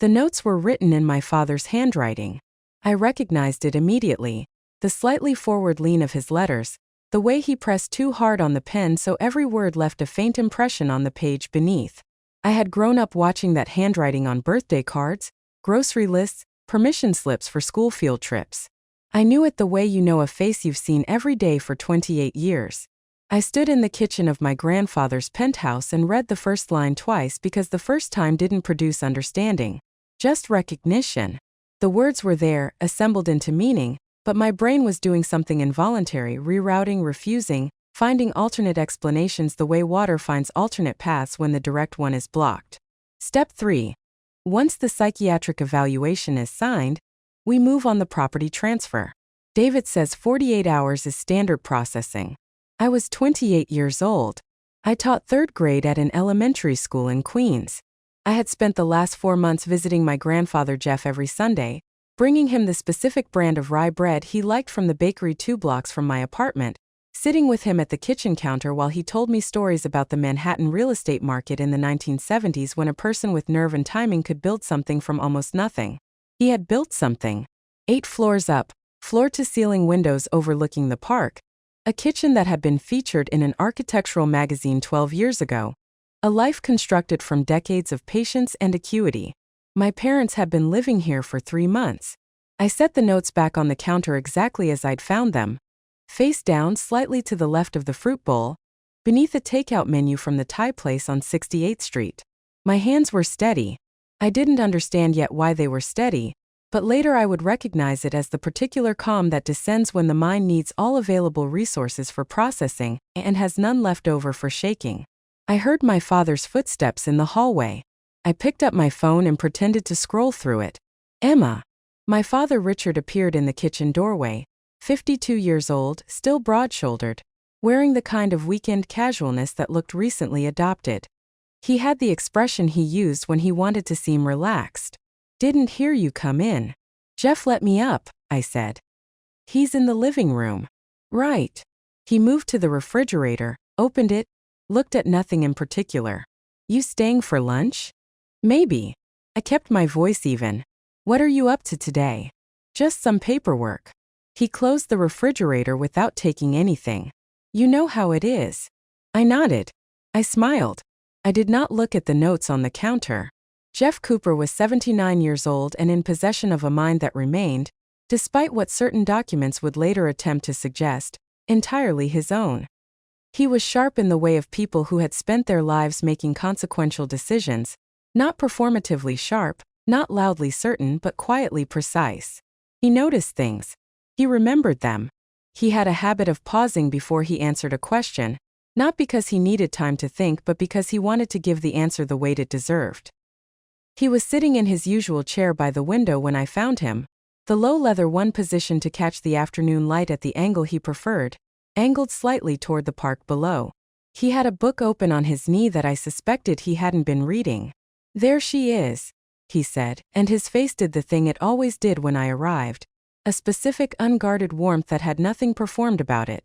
The notes were written in my father's handwriting. I recognized it immediately. The slightly forward lean of his letters, the way he pressed too hard on the pen so every word left a faint impression on the page beneath. I had grown up watching that handwriting on birthday cards, grocery lists, permission slips for school field trips. I knew it the way you know a face you've seen every day for 28 years. I stood in the kitchen of my grandfather's penthouse and read the first line twice because the first time didn't produce understanding, just recognition. The words were there, assembled into meaning, but my brain was doing something involuntary, rerouting, refusing, finding alternate explanations the way water finds alternate paths when the direct one is blocked. Step 3. Once the psychiatric evaluation is signed, we move on the property transfer. David says 48 hours is standard processing. I was 28 years old. I taught 3rd grade at an elementary school in Queens. I had spent the last 4 months visiting my grandfather Jeff every Sunday, bringing him the specific brand of rye bread he liked from the bakery 2 blocks from my apartment, sitting with him at the kitchen counter while he told me stories about the Manhattan real estate market in the 1970s when a person with nerve and timing could build something from almost nothing. He had built something. 8 floors up, floor-to-ceiling windows overlooking the park, a kitchen that had been featured in an architectural magazine 12 years ago, a life constructed from decades of patience and acuity. My parents had been living here for 3 months. I set the notes back on the counter exactly as I'd found them, face down slightly to the left of the fruit bowl, beneath a takeout menu from the Thai place on 68th Street. My hands were steady. I didn't understand yet why they were steady, but later I would recognize it as the particular calm that descends when the mind needs all available resources for processing and has none left over for shaking. I heard my father's footsteps in the hallway. I picked up my phone and pretended to scroll through it. Emma. My father Richard appeared in the kitchen doorway, 52 years old, still broad-shouldered, wearing the kind of weekend casualness that looked recently adopted. He had the expression he used when he wanted to seem relaxed. Didn't hear you come in. Jeff let me up, I said. He's in the living room. Right. He moved to the refrigerator, opened it, looked at nothing in particular. You staying for lunch? Maybe. I kept my voice even. What are you up to today? Just some paperwork. He closed the refrigerator without taking anything. You know how it is. I nodded. I smiled. I did not look at the notes on the counter. Jeff Cooper was 79 years old and in possession of a mind that remained, despite what certain documents would later attempt to suggest, entirely his own. He was sharp in the way of people who had spent their lives making consequential decisions, not performatively sharp, not loudly certain but quietly precise. He noticed things. He remembered them. He had a habit of pausing before he answered a question, not because he needed time to think but because he wanted to give the answer the weight it deserved. He was sitting in his usual chair by the window when I found him, the low leather one positioned to catch the afternoon light at the angle he preferred, angled slightly toward the park below. He had a book open on his knee that I suspected he hadn't been reading. There she is, he said, and his face did the thing it always did when I arrived, a specific unguarded warmth that had nothing performed about it.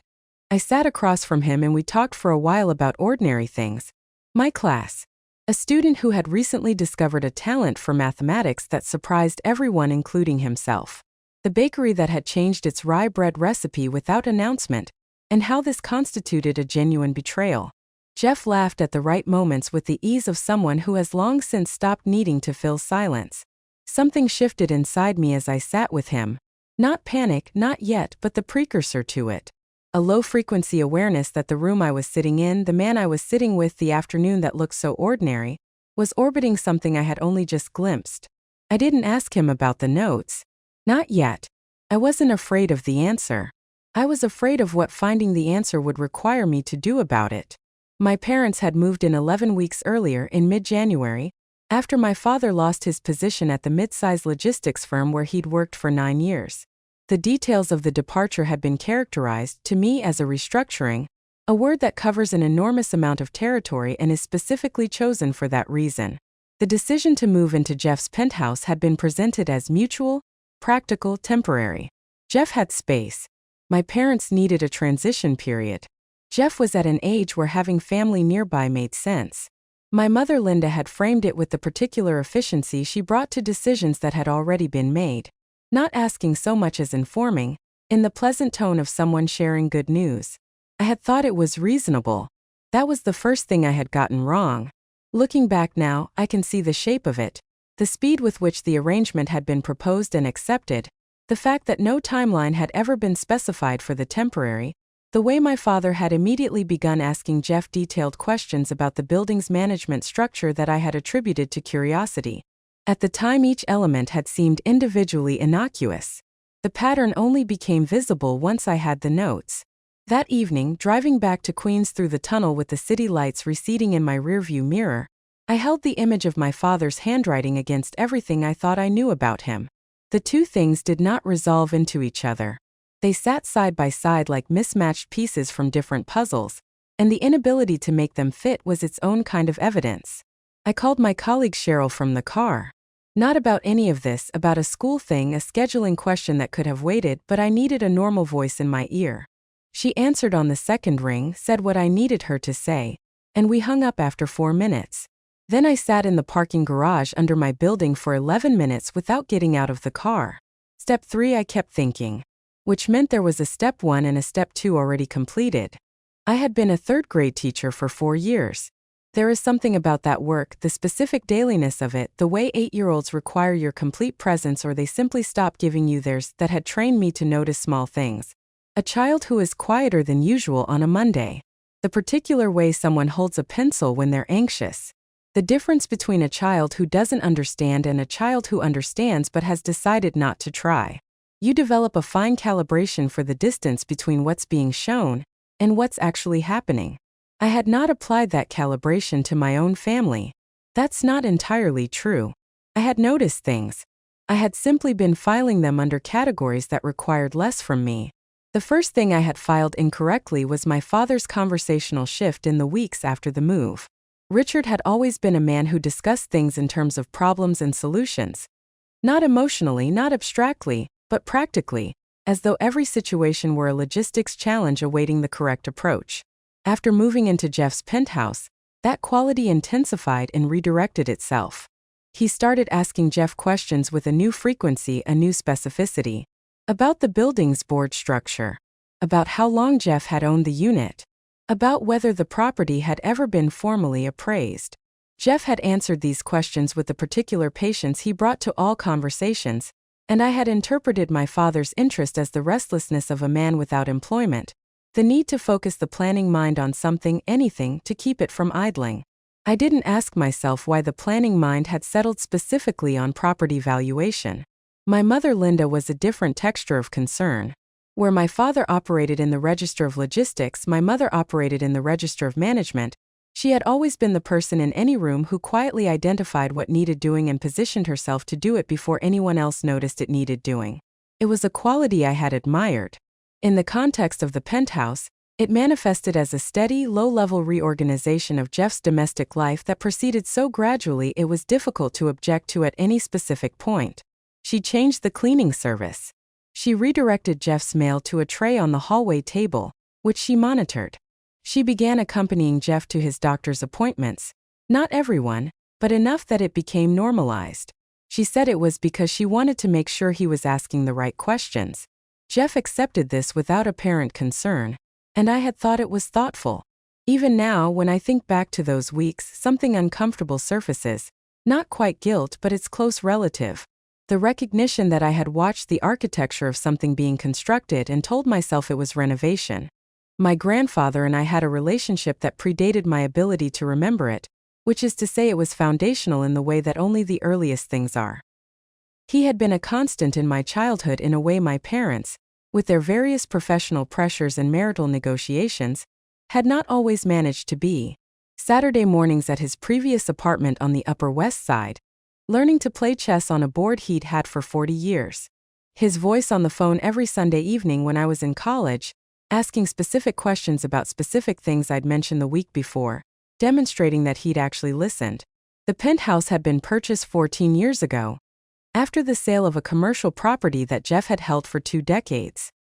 I sat across from him and we talked for a while about ordinary things. My class. A student who had recently discovered a talent for mathematics that surprised everyone including himself. The bakery that had changed its rye bread recipe without announcement, and how this constituted a genuine betrayal. Jeff laughed at the right moments with the ease of someone who has long since stopped needing to fill silence. Something shifted inside me as I sat with him. Not panic, not yet, but the precursor to it. A low-frequency awareness that the room I was sitting in, the man I was sitting with, the afternoon that looked so ordinary, was orbiting something I had only just glimpsed. I didn't ask him about the notes. Not yet. I wasn't afraid of the answer. I was afraid of what finding the answer would require me to do about it. My parents had moved in 11 weeks earlier, in mid-January, after my father lost his position at the mid-size logistics firm where he'd worked for 9 years. The details of the departure had been characterized, to me, as a restructuring, a word that covers an enormous amount of territory and is specifically chosen for that reason. The decision to move into Jeff's penthouse had been presented as mutual, practical, temporary. Jeff had space. My parents needed a transition period. Jeff was at an age where having family nearby made sense. My mother Linda had framed it with the particular efficiency she brought to decisions that had already been made, not asking so much as informing, in the pleasant tone of someone sharing good news. I had thought it was reasonable. That was the first thing I had gotten wrong. Looking back now, I can see the shape of it, the speed with which the arrangement had been proposed and accepted, the fact that no timeline had ever been specified for the temporary, the way my father had immediately begun asking Jeff detailed questions about the building's management structure that I had attributed to curiosity. At the time, each element had seemed individually innocuous. The pattern only became visible once I had the notes. That evening, driving back to Queens through the tunnel with the city lights receding in my rearview mirror, I held the image of my father's handwriting against everything I thought I knew about him. The two things did not resolve into each other. They sat side by side like mismatched pieces from different puzzles, and the inability to make them fit was its own kind of evidence. I called my colleague Cheryl from the car. Not about any of this, about a school thing, a scheduling question that could have waited, but I needed a normal voice in my ear. She answered on the second ring, said what I needed her to say, and we hung up after 4 minutes. Then I sat in the parking garage under my building for 11 minutes without getting out of the car. Step 3, I kept thinking, which meant there was a step 1 and a step 2 already completed. I had been a third-grade teacher for 4 years. There is something about that work, the specific dailiness of it, the way 8-year-olds require your complete presence or they simply stop giving you theirs, that had trained me to notice small things. A child who is quieter than usual on a Monday. The particular way someone holds a pencil when they're anxious. The difference between a child who doesn't understand and a child who understands but has decided not to try. You develop a fine calibration for the distance between what's being shown and what's actually happening. I had not applied that calibration to my own family. That's not entirely true. I had noticed things. I had simply been filing them under categories that required less from me. The first thing I had filed incorrectly was my father's conversational shift in the weeks after the move. Richard had always been a man who discussed things in terms of problems and solutions. Not emotionally, not abstractly, but practically, as though every situation were a logistics challenge awaiting the correct approach. After moving into Jeff's penthouse, that quality intensified and redirected itself. He started asking Jeff questions with a new frequency, a new specificity. About the building's board structure. About how long Jeff had owned the unit. About whether the property had ever been formally appraised. Jeff had answered these questions with the particular patience he brought to all conversations, and I had interpreted my father's interest as the restlessness of a man without employment. The need to focus the planning mind on something, anything, to keep it from idling. I didn't ask myself why the planning mind had settled specifically on property valuation. My mother Linda was a different texture of concern. Where my father operated in the register of logistics, my mother operated in the register of management. She had always been the person in any room who quietly identified what needed doing and positioned herself to do it before anyone else noticed it needed doing. It was a quality I had admired. In the context of the penthouse, it manifested as a steady, low-level reorganization of Jeff's domestic life that proceeded so gradually it was difficult to object to at any specific point. She changed the cleaning service. She redirected Jeff's mail to a tray on the hallway table, which she monitored. She began accompanying Jeff to his doctor's appointments. Not everyone, but enough that it became normalized. She said it was because she wanted to make sure he was asking the right questions. Jeff accepted this without apparent concern, and I had thought it was thoughtful. Even now, when I think back to those weeks, something uncomfortable surfaces. Not quite guilt, but its close relative. The recognition that I had watched the architecture of something being constructed and told myself it was renovation. My grandfather and I had a relationship that predated my ability to remember it, which is to say it was foundational in the way that only the earliest things are. He had been a constant in my childhood in a way my parents, with their various professional pressures and marital negotiations, had not always managed to be. Saturday mornings at his previous apartment on the Upper West Side, learning to play chess on a board he'd had for 40 years. His voice on the phone every Sunday evening when I was in college, asking specific questions about specific things I'd mentioned the week before, demonstrating that he'd actually listened. The penthouse had been purchased 14 years ago, after the sale of a commercial property that Jeff had held for 2 decades.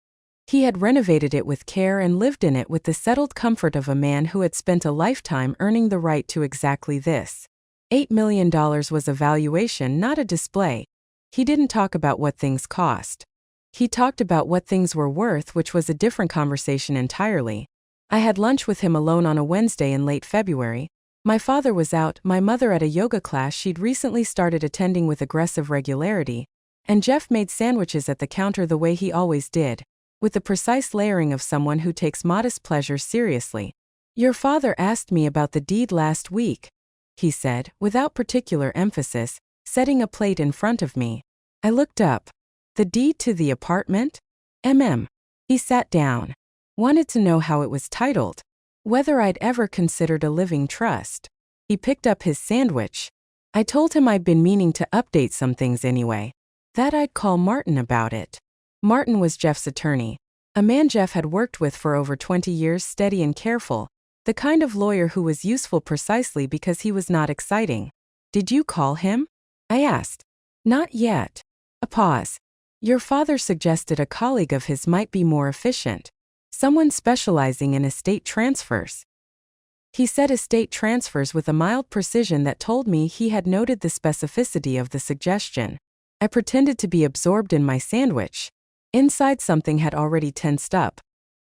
He had renovated it with care and lived in it with the settled comfort of a man who had spent a lifetime earning the right to exactly this. $8 million was a valuation, not a display. He didn't talk about what things cost. He talked about what things were worth, which was a different conversation entirely. I had lunch with him alone on a Wednesday in late February. My father was out, my mother at a yoga class she'd recently started attending with aggressive regularity, and Jeff made sandwiches at the counter the way he always did, with the precise layering of someone who takes modest pleasure seriously. "Your father asked me about the deed last week," he said, without particular emphasis, setting a plate in front of me. I looked up. "The deed to the apartment?" He sat down. Wanted to know how it was titled. Whether I'd ever considered a living trust. He picked up his sandwich. I told him I'd been meaning to update some things anyway. That I'd call Martin about it. Martin was Jeff's attorney. A man Jeff had worked with for over 20 years, steady and careful. The kind of lawyer who was useful precisely because he was not exciting. "Did you call him?" I asked. "Not yet." A pause. "Your father suggested a colleague of his might be more efficient. Someone specializing in estate transfers." He said estate transfers with a mild precision that told me he had noted the specificity of the suggestion. I pretended to be absorbed in my sandwich. Inside something had already tensed up.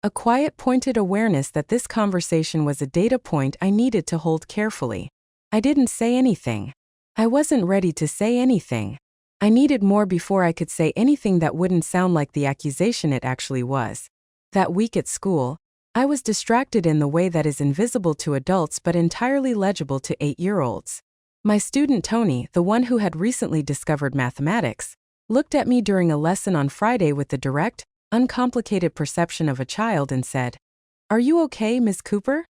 A quiet, pointed awareness that this conversation was a data point I needed to hold carefully. I didn't say anything. I wasn't ready to say anything. I needed more before I could say anything that wouldn't sound like the accusation it actually was. That week at school, I was distracted in the way that is invisible to adults but entirely legible to 8-year-olds. My student Tony, the one who had recently discovered mathematics, looked at me during a lesson on Friday with the direct, uncomplicated perception of a child and said, "Are you okay, Ms. Cooper?"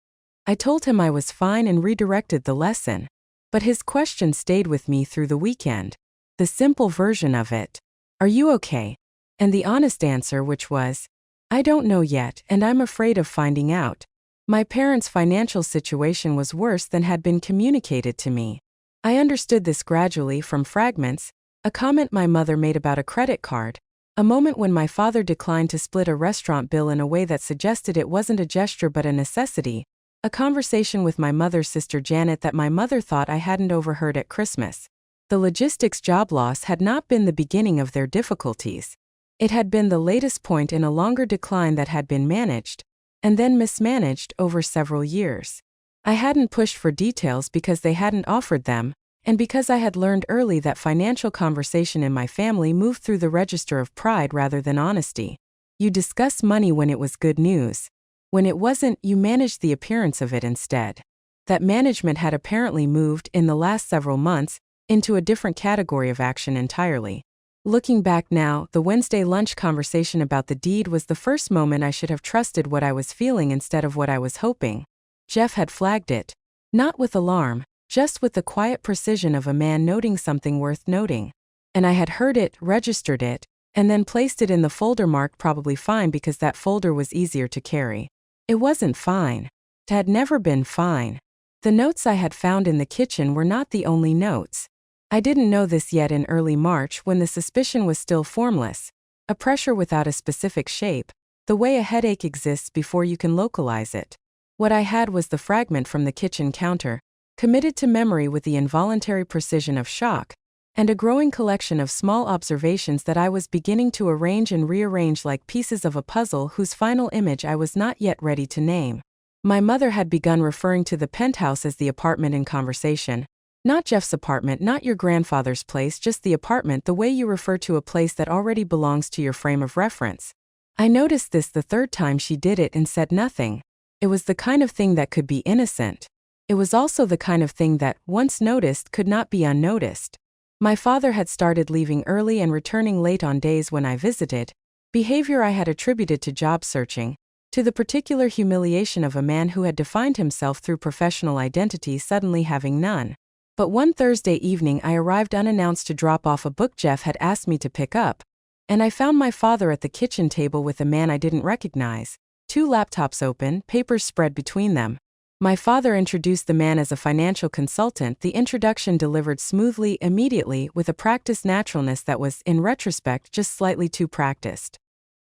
I told him I was fine and redirected the lesson. But his question stayed with me through the weekend. The simple version of it. "Are you okay?" And the honest answer, which was, "I don't know yet, and I'm afraid of finding out." My parents' financial situation was worse than had been communicated to me. I understood this gradually from fragments, a comment my mother made about a credit card, a moment when my father declined to split a restaurant bill in a way that suggested it wasn't a gesture but a necessity, a conversation with my mother's sister Janet that my mother thought I hadn't overheard at Christmas. The logistics job loss had not been the beginning of their difficulties. It had been the latest point in a longer decline that had been managed, and then mismanaged over several years. I hadn't pushed for details because they hadn't offered them, and because I had learned early that financial conversation in my family moved through the register of pride rather than honesty. You discuss money when it was good news. When it wasn't, you managed the appearance of it instead. That management had apparently moved, in the last several months, into a different category of action entirely. Looking back now, the Wednesday lunch conversation about the deed was the first moment I should have trusted what I was feeling instead of what I was hoping. Jeff had flagged it. Not with alarm, just with the quiet precision of a man noting something worth noting. And I had heard it, registered it, and then placed it in the folder marked probably fine because that folder was easier to carry. It wasn't fine. It had never been fine. The notes I had found in the kitchen were not the only notes. I didn't know this yet in early March when the suspicion was still formless, a pressure without a specific shape, the way a headache exists before you can localize it. What I had was the fragment from the kitchen counter, committed to memory with the involuntary precision of shock, and a growing collection of small observations that I was beginning to arrange and rearrange like pieces of a puzzle whose final image I was not yet ready to name. My mother had begun referring to the penthouse as the apartment in conversation. Not Jeff's apartment, not your grandfather's place, just the apartment, the way you refer to a place that already belongs to your frame of reference. I noticed this the third time she did it and said nothing. It was the kind of thing that could be innocent. It was also the kind of thing that, once noticed, could not be unnoticed. My father had started leaving early and returning late on days when I visited, behavior I had attributed to job searching, to the particular humiliation of a man who had defined himself through professional identity suddenly having none. But one Thursday evening I arrived unannounced to drop off a book Jeff had asked me to pick up, and I found my father at the kitchen table with a man I didn't recognize, 2 laptops open, papers spread between them. My father introduced the man as a financial consultant, the introduction delivered smoothly, immediately, with a practiced naturalness that was, in retrospect, just slightly too practiced.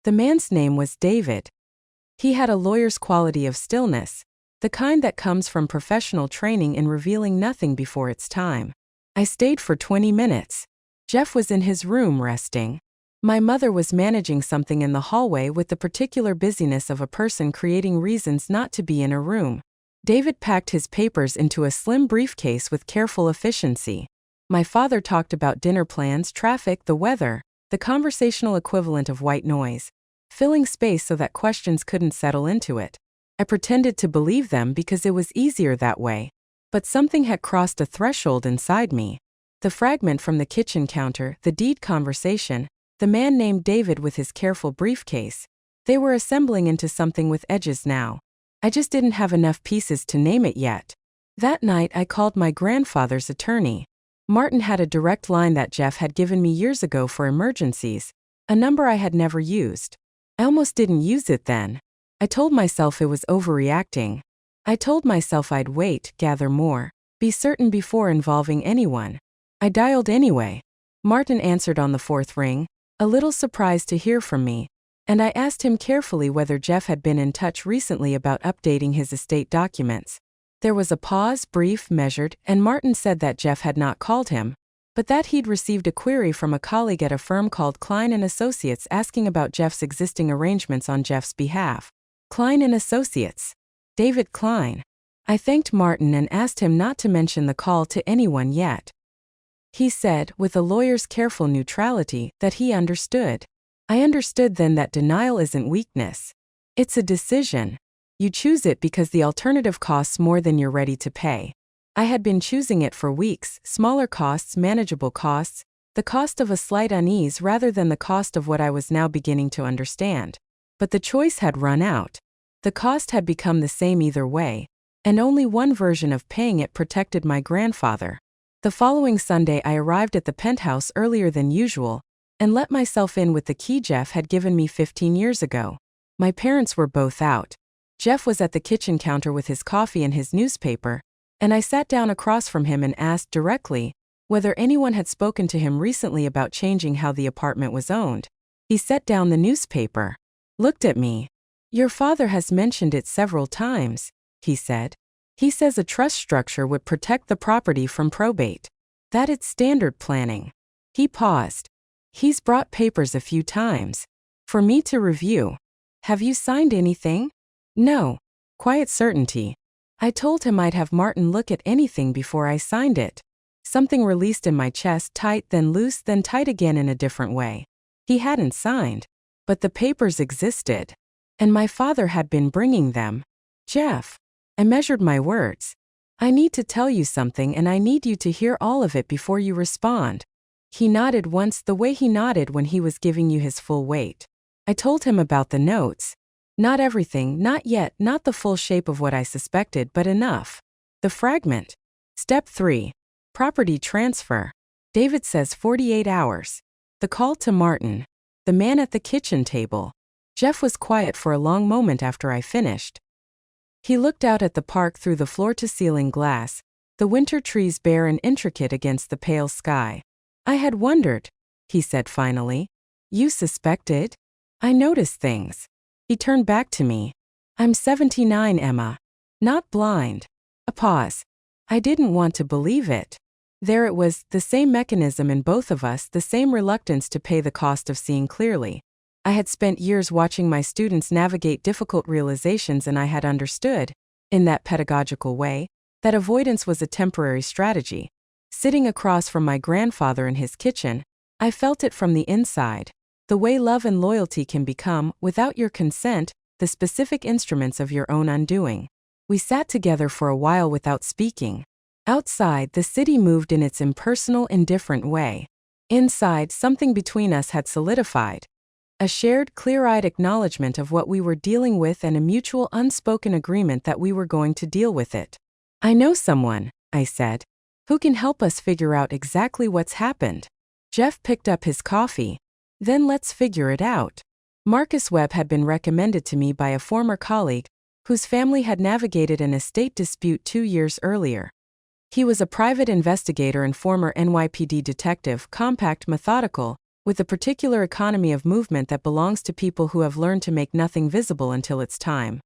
The man's name was David. He had a lawyer's quality of stillness, the kind that comes from professional training in revealing nothing before its time. I stayed for 20 minutes. Jeff was in his room resting. My mother was managing something in the hallway with the particular busyness of a person creating reasons not to be in a room. David packed his papers into a slim briefcase with careful efficiency. My father talked about dinner plans, traffic, the weather, the conversational equivalent of white noise, filling space so that questions couldn't settle into it. I pretended to believe them because it was easier that way. But something had crossed a threshold inside me. The fragment from the kitchen counter, the deed conversation, the man named David with his careful briefcase. They were assembling into something with edges now. I just didn't have enough pieces to name it yet. That night I called my grandfather's attorney. Martin had a direct line that Jeff had given me years ago for emergencies, a number I had never used. I almost didn't use it then. I told myself it was overreacting. I told myself I'd wait, gather more, be certain before involving anyone. I dialed anyway. Martin answered on the fourth ring, a little surprised to hear from me, and I asked him carefully whether Jeff had been in touch recently about updating his estate documents. There was a pause, brief, measured, and Martin said that Jeff had not called him, but that he'd received a query from a colleague at a firm called Klein & Associates asking about Jeff's existing arrangements on Jeff's behalf. Klein & Associates. David Klein. I thanked Martin and asked him not to mention the call to anyone yet. He said, with a lawyer's careful neutrality, that he understood. I understood then that denial isn't weakness. It's a decision. You choose it because the alternative costs more than you're ready to pay. I had been choosing it for weeks, smaller costs, manageable costs, the cost of a slight unease rather than the cost of what I was now beginning to understand. But the choice had run out. The cost had become the same either way, and only one version of paying it protected my grandfather. The following Sunday I arrived at the Penthouse earlier than usual, and let myself in with the key Jeff had given me 15 years ago. My parents were both out. Jeff was at the kitchen counter with his coffee and his newspaper, and I sat down across from him and asked directly whether anyone had spoken to him recently about changing how the apartment was owned. He set down the newspaper, looked at me. Your father has mentioned it several times, he said. He says a trust structure would protect the property from probate. That it's standard planning. He paused. He's brought papers a few times. For me to review. Have you signed anything? No. Quiet certainty. I told him I'd have Martin look at anything before I signed it. Something released in my chest, tight, then loose, then tight again in a different way. He hadn't signed. But the papers existed. And my father had been bringing them. Jeff. I measured my words. I need to tell you something and I need you to hear all of it before you respond. He nodded once the way he nodded when he was giving you his full weight. I told him about the notes. Not everything, not yet, not the full shape of what I suspected, but enough. The fragment. Step 3. Property transfer. David says 48 hours. The call to Martin. The man at the kitchen table. Jeff was quiet for a long moment after I finished. He looked out at the park through the floor-to-ceiling glass, the winter trees bare and intricate against the pale sky. I had wondered, he said finally. You suspected? I noticed things. He turned back to me. I'm 79, Emma. Not blind. A pause. I didn't want to believe it. There it was, the same mechanism in both of us, the same reluctance to pay the cost of seeing clearly. I had spent years watching my students navigate difficult realizations and I had understood, in that pedagogical way, that avoidance was a temporary strategy. Sitting across from my grandfather in his kitchen, I felt it from the inside. The way love and loyalty can become, without your consent, the specific instruments of your own undoing. We sat together for a while without speaking. Outside, the city moved in its impersonal, indifferent way. Inside, something between us had solidified. A shared, clear-eyed acknowledgement of what we were dealing with and a mutual unspoken agreement that we were going to deal with it. I know someone, I said, who can help us figure out exactly what's happened. Jeff picked up his coffee. Then let's figure it out. Marcus Webb had been recommended to me by a former colleague, whose family had navigated an estate dispute 2 years earlier. He was a private investigator and former NYPD detective, compact, methodical, with a particular economy of movement that belongs to people who have learned to make nothing visible until it's time.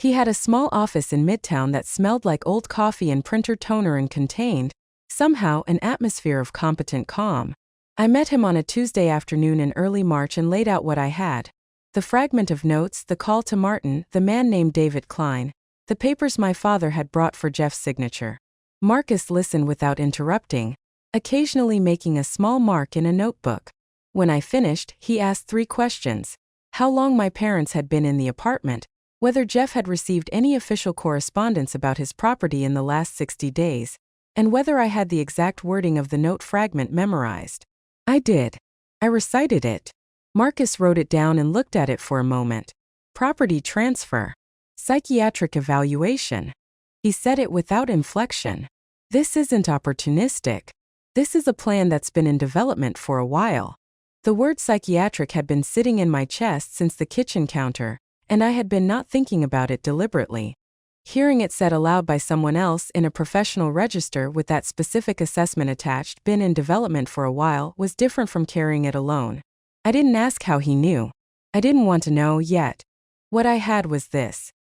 He had a small office in Midtown that smelled like old coffee and printer toner and contained, somehow, an atmosphere of competent calm. I met him on a Tuesday afternoon in early March and laid out what I had. The fragment of notes, the call to Martin, the man named David Klein, the papers my father had brought for Jeff's signature. Marcus listened without interrupting, occasionally making a small mark in a notebook. When I finished, he asked 3 questions: how long my parents had been in the apartment, whether Jeff had received any official correspondence about his property in the last 60 days, and whether I had the exact wording of the note fragment memorized. I did. I recited it. Marcus wrote it down and looked at it for a moment. Property transfer. Psychiatric evaluation. He said it without inflection. This isn't opportunistic. This is a plan that's been in development for a while. The word psychiatric had been sitting in my chest since the kitchen counter, and I had been not thinking about it deliberately. Hearing it said aloud by someone else in a professional register with that specific assessment attached, been in development for a while, was different from carrying it alone. I didn't ask how he knew. I didn't want to know yet. What I had was this: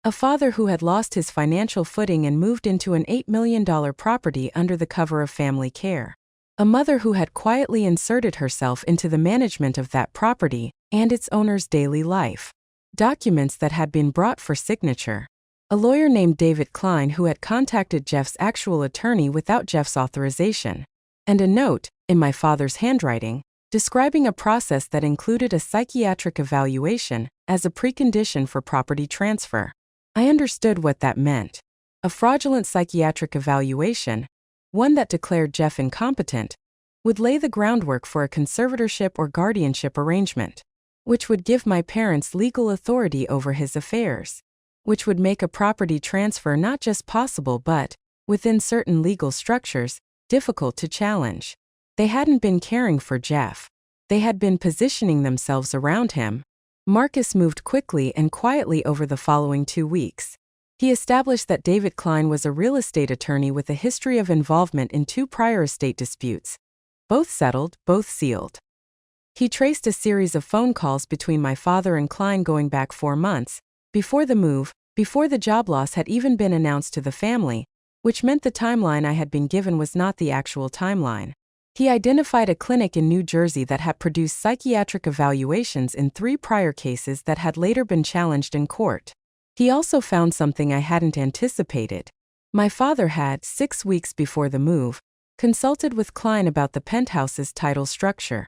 a father who had lost his financial footing and moved into an $8 million property under the cover of family care. A mother who had quietly inserted herself into the management of that property and its owner's daily life. Documents that had been brought for signature. A lawyer named David Klein who had contacted Jeff's actual attorney without Jeff's authorization. And a note, in my father's handwriting, describing a process that included a psychiatric evaluation as a precondition for property transfer. I understood what that meant. A fraudulent psychiatric evaluation, one that declared Jeff incompetent, would lay the groundwork for a conservatorship or guardianship arrangement, which would give my parents legal authority over his affairs, which would make a property transfer not just possible but, within certain legal structures, difficult to challenge. They hadn't been caring for Jeff. They had been positioning themselves around him. Marcus moved quickly and quietly over the following 2 weeks. He established that David Klein was a real estate attorney with a history of involvement in 2 prior estate disputes. Both settled, both sealed. He traced a series of phone calls between my father and Klein going back 4 months, before the move, before the job loss had even been announced to the family, which meant the timeline I had been given was not the actual timeline. He identified a clinic in New Jersey that had produced psychiatric evaluations in 3 prior cases that had later been challenged in court. He also found something I hadn't anticipated. My father had, 6 weeks before the move, consulted with Klein about the Penthouse's title structure.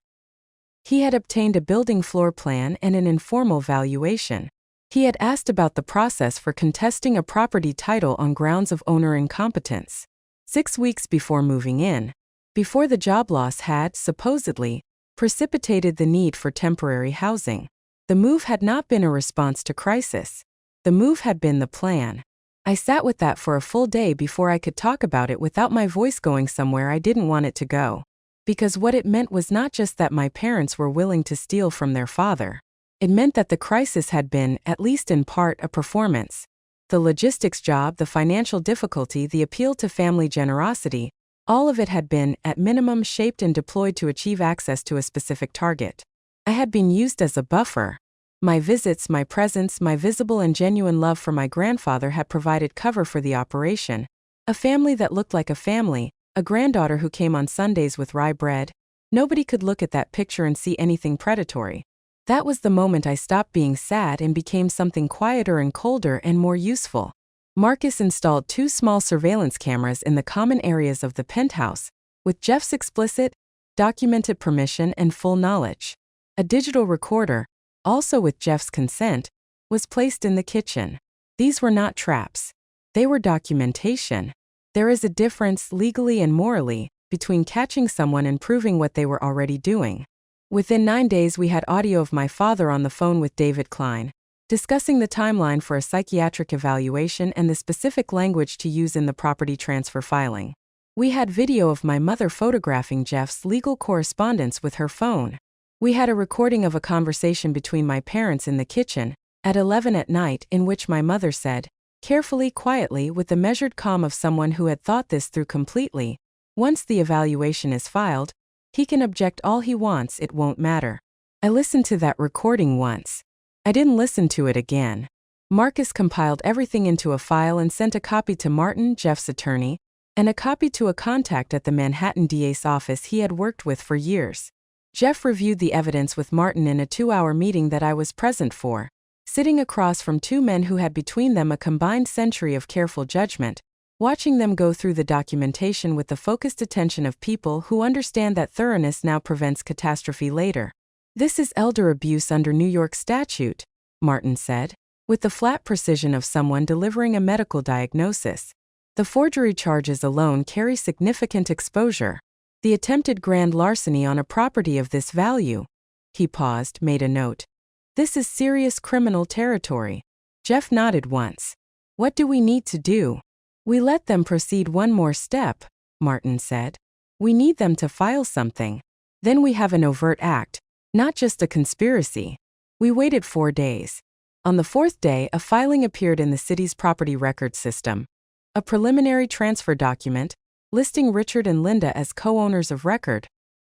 He had obtained a building floor plan and an informal valuation. He had asked about the process for contesting a property title on grounds of owner incompetence. 6 weeks before moving in, before the job loss had, supposedly, precipitated the need for temporary housing. The move had not been a response to crisis. The move had been the plan. I sat with that for a full day before I could talk about it without my voice going somewhere I didn't want it to go. Because what it meant was not just that my parents were willing to steal from their father. It meant that the crisis had been, at least in part, a performance. The logistics job, the financial difficulty, the appeal to family generosity, all of it had been, at minimum, shaped and deployed to achieve access to a specific target. I had been used as a buffer. My visits, my presence, my visible and genuine love for my grandfather had provided cover for the operation. A family that looked like a family, a granddaughter who came on Sundays with rye bread. Nobody could look at that picture and see anything predatory. That was the moment I stopped being sad and became something quieter and colder and more useful. Marcus installed 2 small surveillance cameras in the common areas of the penthouse, with Jeff's explicit, documented permission and full knowledge. A digital recorder, also with Jeff's consent, was placed in the kitchen. These were not traps. They were documentation. There is a difference, legally and morally, between catching someone and proving what they were already doing. Within 9 days we had audio of my father on the phone with David Klein, discussing the timeline for a psychiatric evaluation and the specific language to use in the property transfer filing. We had video of my mother photographing Jeff's legal correspondence with her phone. We had a recording of a conversation between my parents in the kitchen, at 11 at night, in which my mother said, carefully, quietly, with the measured calm of someone who had thought this through completely, "Once the evaluation is filed, He can object all he wants, it won't matter. I listened to that recording once. I didn't listen to it again. Marcus compiled everything into a file and sent a copy to Martin, Jeff's attorney, and a copy to a contact at the Manhattan DA's office he had worked with for years. Jeff reviewed the evidence with Martin in a 2-hour meeting that I was present for, sitting across from two men who had between them a combined century of careful judgment, watching them go through the documentation with the focused attention of people who understand that thoroughness now prevents catastrophe later. This is elder abuse under New York statute, Martin said, with the flat precision of someone delivering a medical diagnosis. The forgery charges alone carry significant exposure. The attempted grand larceny on a property of this value. He paused, made a note. This is serious criminal territory. Jeff nodded once. What do we need to do? We let them proceed one more step, Martin said. We need them to file something. Then we have an overt act, not just a conspiracy. We waited 4 days. On the 4th day, a filing appeared in the city's property record system. A preliminary transfer document, listing Richard and Linda as co-owners of record,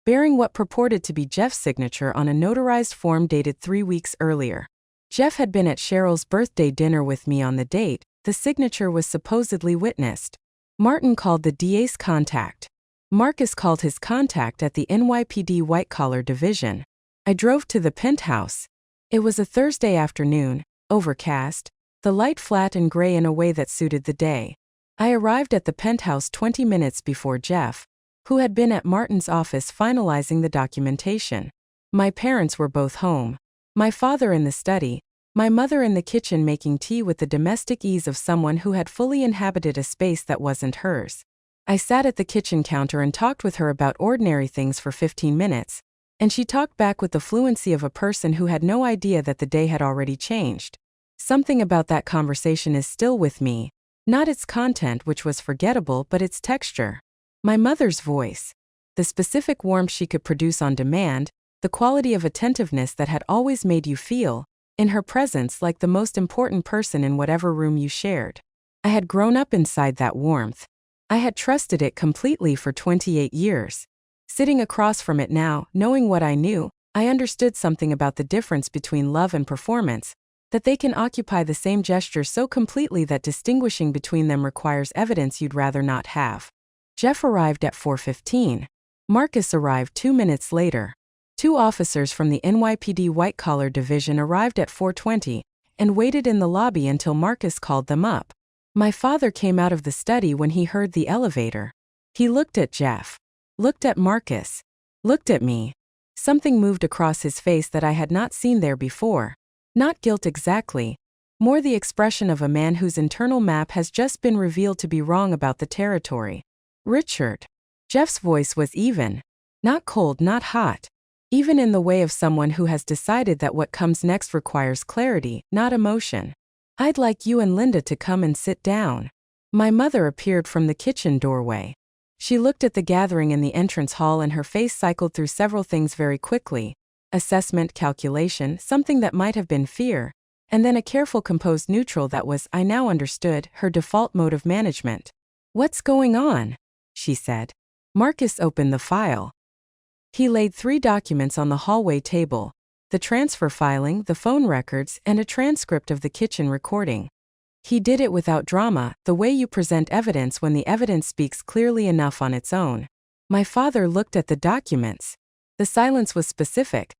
bearing what purported to be Jeff's signature on a notarized form dated 3 weeks earlier. Jeff had been at Cheryl's birthday dinner with me on the date. The signature was supposedly witnessed. Martin called the DA's contact. Marcus called his contact at the NYPD white-collar division. I drove to the Penthouse. It was a Thursday afternoon, overcast, the light flat and gray in a way that suited the day. I arrived at the Penthouse 20 minutes before Jeff, who had been at Martin's office finalizing the documentation. My parents were both home. My father in the study, my mother in the kitchen making tea with the domestic ease of someone who had fully inhabited a space that wasn't hers. I sat at the kitchen counter and talked with her about ordinary things for 15 minutes, and she talked back with the fluency of a person who had no idea that the day had already changed. Something about that conversation is still with me. Not its content, which was forgettable, but its texture. My mother's voice. The specific warmth she could produce on demand, the quality of attentiveness that had always made you feel, in her presence, like the most important person in whatever room you shared. I had grown up inside that warmth. I had trusted it completely for 28 years. Sitting across from it now, knowing what I knew, I understood something about the difference between love and performance, that they can occupy the same gesture so completely that distinguishing between them requires evidence you'd rather not have. Jeff arrived at 4:15. Marcus arrived 2 minutes later. 2 officers from the NYPD white-collar division arrived at 4:20 and waited in the lobby until Marcus called them up. My father came out of the study when he heard the elevator. He looked at Jeff, looked at Marcus, looked at me. Something moved across his face that I had not seen there before. Not guilt exactly, more the expression of a man whose internal map has just been revealed to be wrong about the territory. Richard. Jeff's voice was even. Not cold, not hot. Even in the way of someone who has decided that what comes next requires clarity, not emotion. I'd like you and Linda to come and sit down. My mother appeared from the kitchen doorway. She looked at the gathering in the entrance hall and her face cycled through several things very quickly. Assessment, calculation, something that might have been fear, and then a careful composed neutral that was, I now understood, her default mode of management. What's going on? She said. Marcus opened the file. He laid 3 documents on the hallway table, the transfer filing, the phone records, and a transcript of the kitchen recording. He did it without drama, the way you present evidence when the evidence speaks clearly enough on its own. My father looked at the documents. The silence was specific.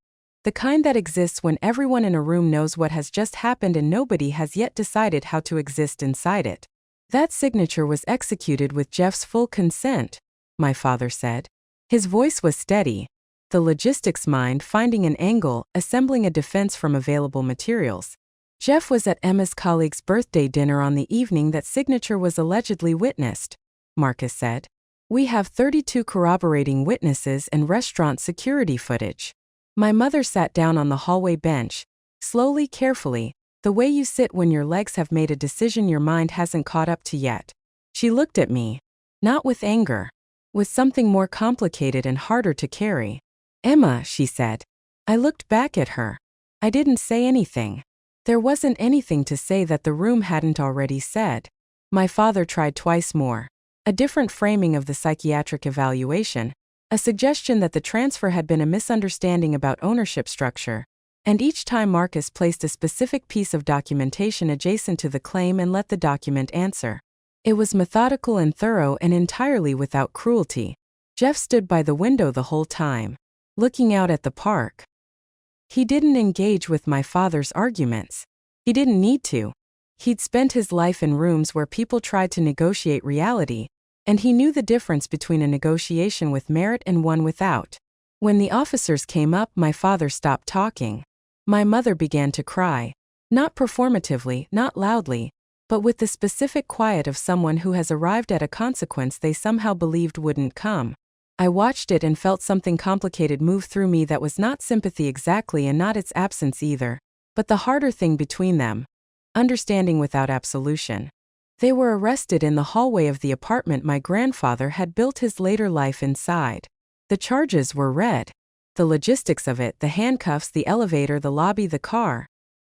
The kind that exists when everyone in a room knows what has just happened and nobody has yet decided how to exist inside it. That signature was executed with Jeff's full consent, my father said. His voice was steady. The logistics mind finding an angle, assembling a defense from available materials. Jeff was at Emma's colleague's birthday dinner on the evening that signature was allegedly witnessed, Marcus said. We have 32 corroborating witnesses and restaurant security footage. My mother sat down on the hallway bench, slowly, carefully, the way you sit when your legs have made a decision your mind hasn't caught up to yet. She looked at me, not with anger, with something more complicated and harder to carry. Emma, she said. I looked back at her. I didn't say anything. There wasn't anything to say that the room hadn't already said. My father tried twice more. A different framing of the psychiatric evaluation. a suggestion that the transfer had been a misunderstanding about ownership structure, and each time Marcus placed a specific piece of documentation adjacent to the claim and let the document answer. It was methodical and thorough and entirely without cruelty. Jeff stood by the window the whole time, looking out at the park. He didn't engage with my father's arguments. He didn't need to. He'd spent his life in rooms where people tried to negotiate reality, and he knew the difference between a negotiation with merit and one without. When the officers came up, my father stopped talking. My mother began to cry. Not performatively, not loudly, but with the specific quiet of someone who has arrived at a consequence they somehow believed wouldn't come. I watched it and felt something complicated move through me that was not sympathy exactly and not its absence either, but the harder thing between them. Understanding without absolution. They were arrested in the hallway of the apartment my grandfather had built his later life inside. The charges were read. The logistics of it, the handcuffs, the elevator, the lobby, the car,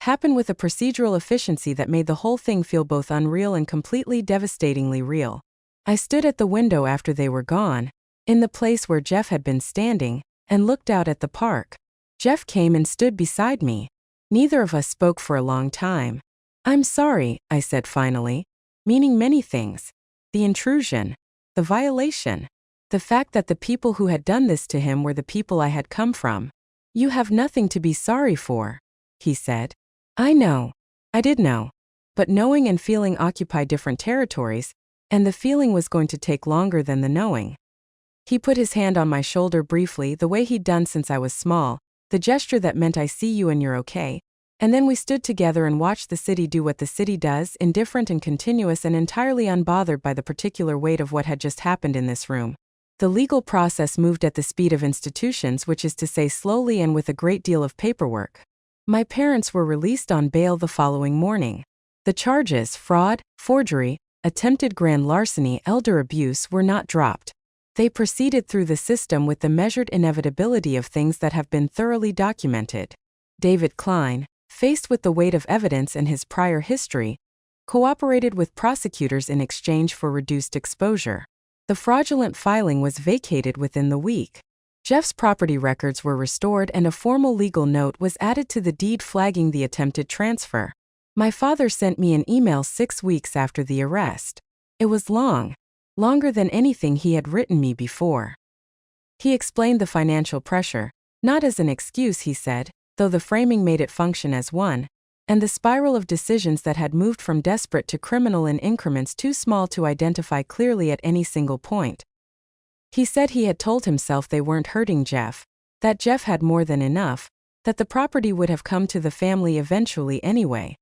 happened with a procedural efficiency that made the whole thing feel both unreal and completely devastatingly real. I stood at the window after they were gone, in the place where Jeff had been standing, and looked out at the park. Jeff came and stood beside me. Neither of us spoke for a long time. "I'm sorry," I said finally, meaning many things. The intrusion, the violation, the fact that the people who had done this to him were the people I had come from. "You have nothing to be sorry for," he said. I know. I did know. But knowing and feeling occupied different territories, and the feeling was going to take longer than the knowing. He put his hand on my shoulder briefly, the way he'd done since I was small, the gesture that meant "I see you and you're okay," and then we stood together and watched the city do what the city does, indifferent and continuous and entirely unbothered by the particular weight of what had just happened in this room. The legal process moved at the speed of institutions, which is to say slowly and with a great deal of paperwork. My parents were released on bail the following morning. The charges, fraud, forgery, attempted grand larceny, elder abuse, were not dropped. They proceeded through the system with the measured inevitability of things that have been thoroughly documented. David Klein, faced with the weight of evidence and his prior history, cooperated with prosecutors in exchange for reduced exposure. The fraudulent filing was vacated within the week. Jeff's property records were restored and a formal legal note was added to the deed flagging the attempted transfer. My father sent me an email 6 weeks after the arrest. It was long. Longer than anything he had written me before. He explained the financial pressure, not as an excuse, he said, though the framing made it function as one, and the spiral of decisions that had moved from desperate to criminal in increments too small to identify clearly at any single point. He said he had told himself they weren't hurting Jeff, that Jeff had more than enough, that the property would have come to the family eventually anyway.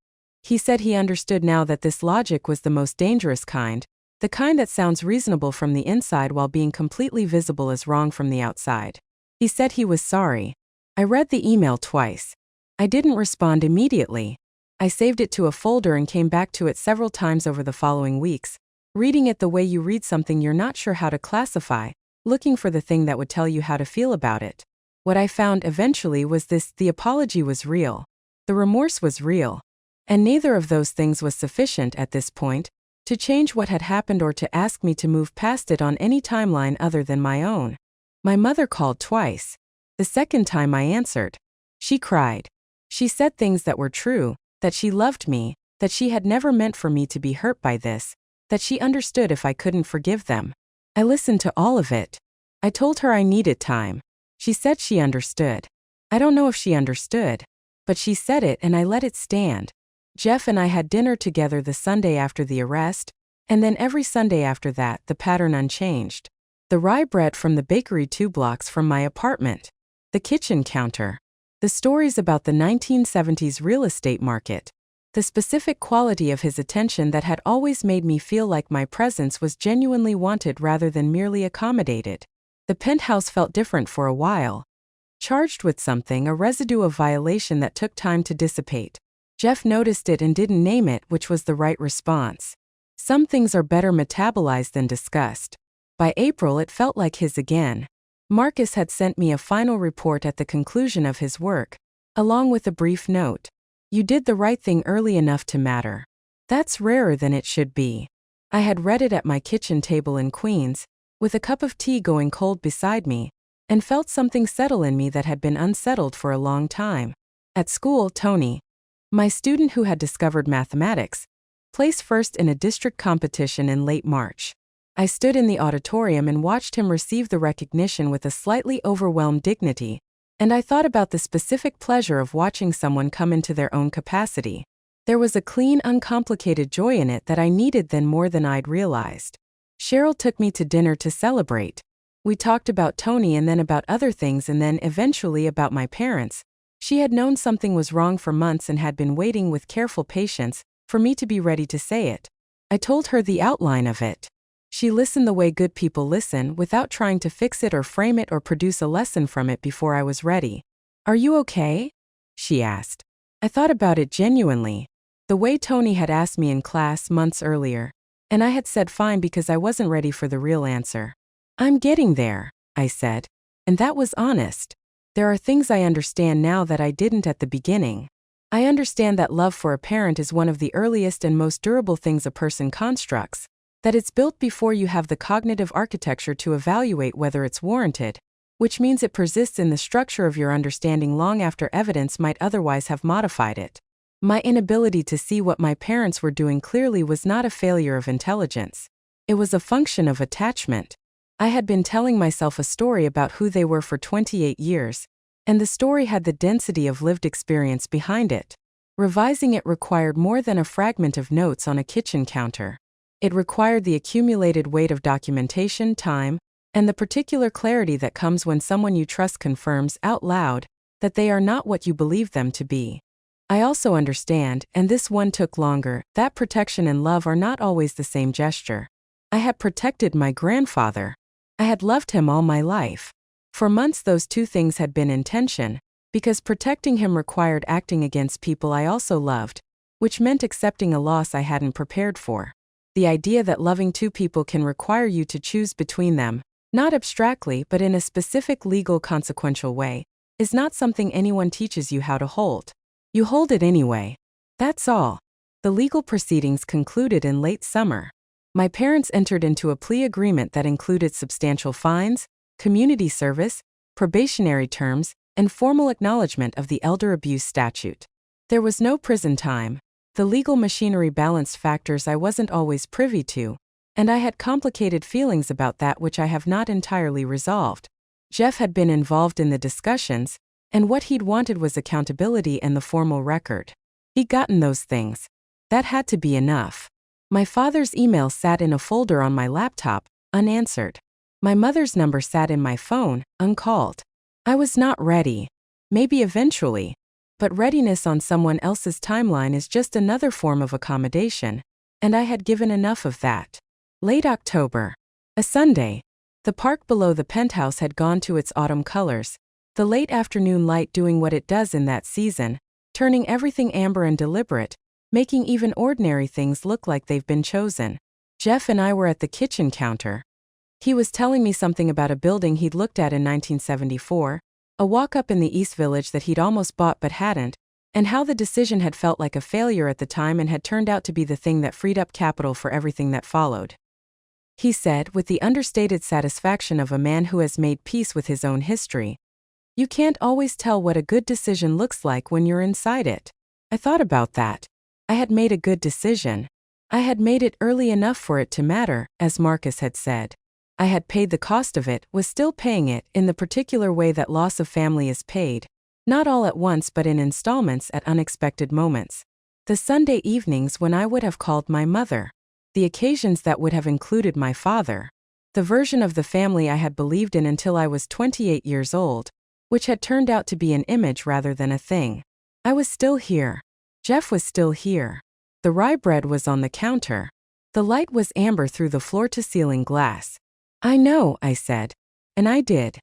He said he understood now that this logic was the most dangerous kind, the kind that sounds reasonable from the inside while being completely visible as wrong from the outside. He said he was sorry. I read the email twice. I didn't respond immediately. I saved it to a folder and came back to it several times over the following weeks, reading it the way you read something you're not sure how to classify, looking for the thing that would tell you how to feel about it. What I found eventually was this: the apology was real. The remorse was real. And neither of those things was sufficient at this point to change what had happened or to ask me to move past it on any timeline other than my own. My mother called twice. The second time I answered. She cried. She said things that were true, that she loved me, that she had never meant for me to be hurt by this, that she understood if I couldn't forgive them. I listened to all of it. I told her I needed time. She said she understood. I don't know if she understood, but she said it and I let it stand. Jeff and I had dinner together the Sunday after the arrest, and then every Sunday after that, the pattern unchanged. The rye bread from the bakery 2 blocks from my apartment. The kitchen counter. The stories about the 1970s real estate market. The specific quality of his attention that had always made me feel like my presence was genuinely wanted rather than merely accommodated. The Penthouse felt different for a while. Charged with something, a residue of violation that took time to dissipate. Jeff noticed it and didn't name it, which was the right response. Some things are better metabolized than discussed. By April, it felt like his again. Marcus had sent me a final report at the conclusion of his work, along with a brief note. "You did the right thing early enough to matter. That's rarer than it should be." I had read it at my kitchen table in Queens, with a cup of tea going cold beside me, and felt something settle in me that had been unsettled for a long time. At school, Tony, my student who had discovered mathematics, placed first in a district competition in late March. I stood in the auditorium and watched him receive the recognition with a slightly overwhelmed dignity, and I thought about the specific pleasure of watching someone come into their own capacity. There was a clean, uncomplicated joy in it that I needed then more than I'd realized. Cheryl took me to dinner to celebrate. We talked about Tony and then about other things and then eventually about my parents. She had known something was wrong for months and had been waiting with careful patience for me to be ready to say it. I told her the outline of it. She listened the way good people listen, without trying to fix it or frame it or produce a lesson from it before I was ready. "Are you okay?" she asked. I thought about it genuinely. The way Tony had asked me in class months earlier, and I had said fine because I wasn't ready for the real answer. "I'm getting there," I said, and that was honest. There are things I understand now that I didn't at the beginning. I understand that love for a parent is one of the earliest and most durable things a person constructs, that it's built before you have the cognitive architecture to evaluate whether it's warranted, which means it persists in the structure of your understanding long after evidence might otherwise have modified it. My inability to see what my parents were doing clearly was not a failure of intelligence. It was a function of attachment. I had been telling myself a story about who they were for 28 years, and the story had the density of lived experience behind it. Revising it required more than a fragment of notes on a kitchen counter. It required the accumulated weight of documentation, time, and the particular clarity that comes when someone you trust confirms out loud that they are not what you believe them to be. I also understand, and this one took longer, that protection and love are not always the same gesture. I had protected my grandfather. I had loved him all my life. For months those two things had been in tension, because protecting him required acting against people I also loved, which meant accepting a loss I hadn't prepared for. The idea that loving two people can require you to choose between them, not abstractly but in a specific legal consequential way, is not something anyone teaches you how to hold. You hold it anyway. That's all. The legal proceedings concluded in late summer. My parents entered into a plea agreement that included substantial fines, community service, probationary terms, and formal acknowledgement of the elder abuse statute. There was no prison time. The legal machinery balanced factors I wasn't always privy to, and I had complicated feelings about that which I have not entirely resolved. Jeff had been involved in the discussions, and what he'd wanted was accountability and the formal record. He'd gotten those things. That had to be enough. My father's email sat in a folder on my laptop, unanswered. My mother's number sat in my phone, uncalled. I was not ready. Maybe eventually. But readiness on someone else's timeline is just another form of accommodation, and I had given enough of that. Late October. A Sunday. The park below the Penthouse had gone to its autumn colors, the late afternoon light doing what it does in that season, turning everything amber and deliberate, making even ordinary things look like they've been chosen. Jeff and I were at the kitchen counter. He was telling me something about a building he'd looked at in 1974, a walk-up in the East Village that he'd almost bought but hadn't, and how the decision had felt like a failure at the time and had turned out to be the thing that freed up capital for everything that followed. He said, with the understated satisfaction of a man who has made peace with his own history, "You can't always tell what a good decision looks like when you're inside it." I thought about that. I had made a good decision. I had made it early enough for it to matter, as Marcus had said. I had paid the cost of it, was still paying it, in the particular way that loss of family is paid, not all at once but in installments at unexpected moments. The Sunday evenings when I would have called my mother. The occasions that would have included my father. The version of the family I had believed in until I was 28 years old, which had turned out to be an image rather than a thing. I was still here. Jeff was still here. The rye bread was on the counter. The light was amber through the floor-to-ceiling glass. "I know," I said. And I did.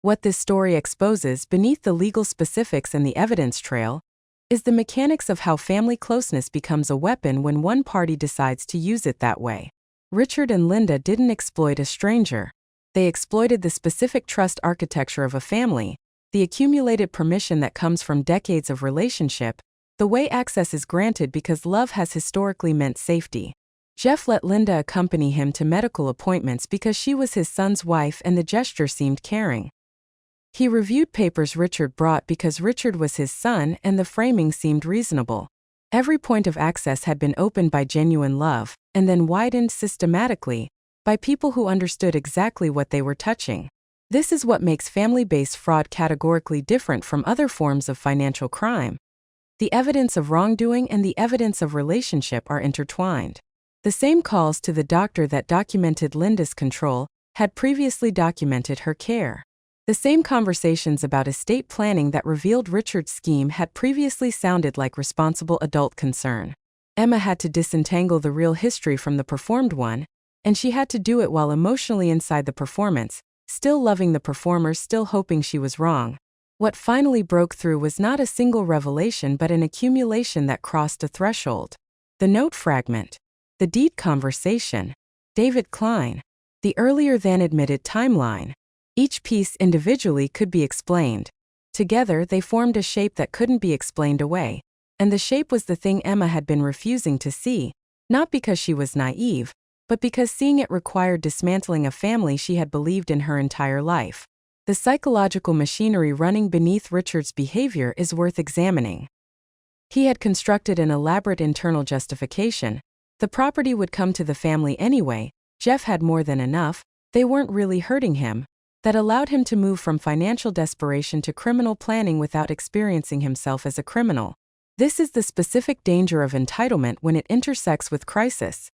What this story exposes beneath the legal specifics and the evidence trail is the mechanics of how family closeness becomes a weapon when one party decides to use it that way. Richard and Linda didn't exploit a stranger. They exploited the specific trust architecture of a family, the accumulated permission that comes from decades of relationship, the way access is granted because love has historically meant safety. Jeff let Linda accompany him to medical appointments because she was his son's wife and the gesture seemed caring. He reviewed papers Richard brought because Richard was his son and the framing seemed reasonable. Every point of access had been opened by genuine love, and then widened systematically by people who understood exactly what they were touching. This is what makes family-based fraud categorically different from other forms of financial crime. The evidence of wrongdoing and the evidence of relationship are intertwined. The same calls to the doctor that documented Linda's control had previously documented her care. The same conversations about estate planning that revealed Richard's scheme had previously sounded like responsible adult concern. Emma had to disentangle the real history from the performed one, and she had to do it while emotionally inside the performance, still loving the performer, still hoping she was wrong. What finally broke through was not a single revelation but an accumulation that crossed a threshold. The note fragment. The deed conversation. David Klein. The earlier than admitted timeline. Each piece individually could be explained. Together they formed a shape that couldn't be explained away. And the shape was the thing Emma had been refusing to see, not because she was naive, but because seeing it required dismantling a family she had believed in her entire life. The psychological machinery running beneath Richard's behavior is worth examining. He had constructed an elaborate internal justification. The property would come to the family anyway, Jeff had more than enough, they weren't really hurting him. That allowed him to move from financial desperation to criminal planning without experiencing himself as a criminal. This is the specific danger of entitlement when it intersects with crisis.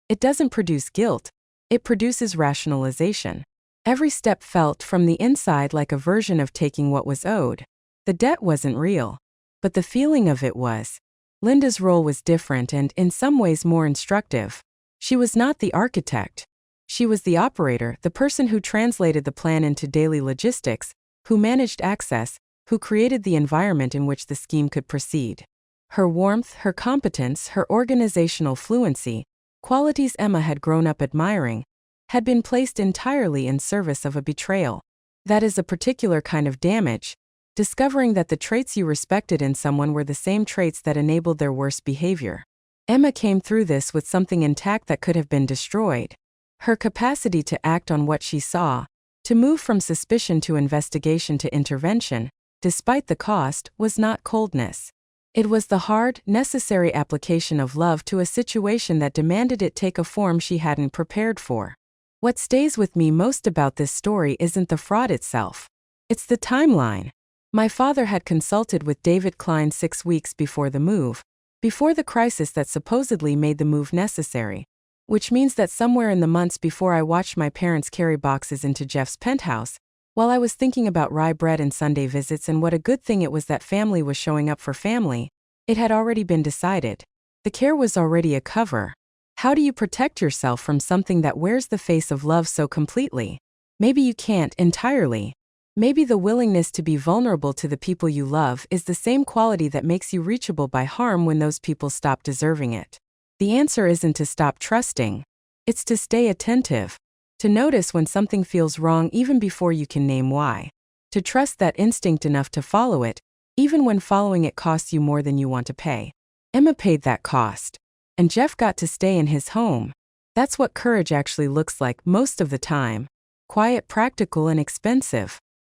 It doesn't produce guilt, it produces rationalization. Every step felt from the inside like a version of taking what was owed. The debt wasn't real, but the feeling of it was. Linda's role was different and, in some ways, more instructive. She was not the architect. She was the operator, the person who translated the plan into daily logistics, who managed access, who created the environment in which the scheme could proceed. Her warmth, her competence, her organizational fluency, qualities Emma had grown up admiring, had been placed entirely in service of a betrayal. That is a particular kind of damage, discovering that the traits you respected in someone were the same traits that enabled their worst behavior. Emma came through this with something intact that could have been destroyed. Her capacity to act on what she saw, to move from suspicion to investigation to intervention, despite the cost, was not coldness. It was the hard, necessary application of love to a situation that demanded it take a form she hadn't prepared for. What stays with me most about this story isn't the fraud itself. It's the timeline. My father had consulted with David Klein 6 weeks before the move, before the crisis that supposedly made the move necessary. Which means that somewhere in the months before I watched my parents carry boxes into Jeff's penthouse, while I was thinking about rye bread and Sunday visits and what a good thing it was that family was showing up for family, it had already been decided. The care was already a cover. How do you protect yourself from something that wears the face of love so completely? Maybe you can't entirely. Maybe the willingness to be vulnerable to the people you love is the same quality that makes you reachable by harm when those people stop deserving it. The answer isn't to stop trusting. It's to stay attentive. To notice when something feels wrong even before you can name why. To trust that instinct enough to follow it, even when following it costs you more than you want to pay. Emma paid that cost. And Jeff got to stay in his home. That's what courage actually looks like most of the time. Quiet, practical, and expensive.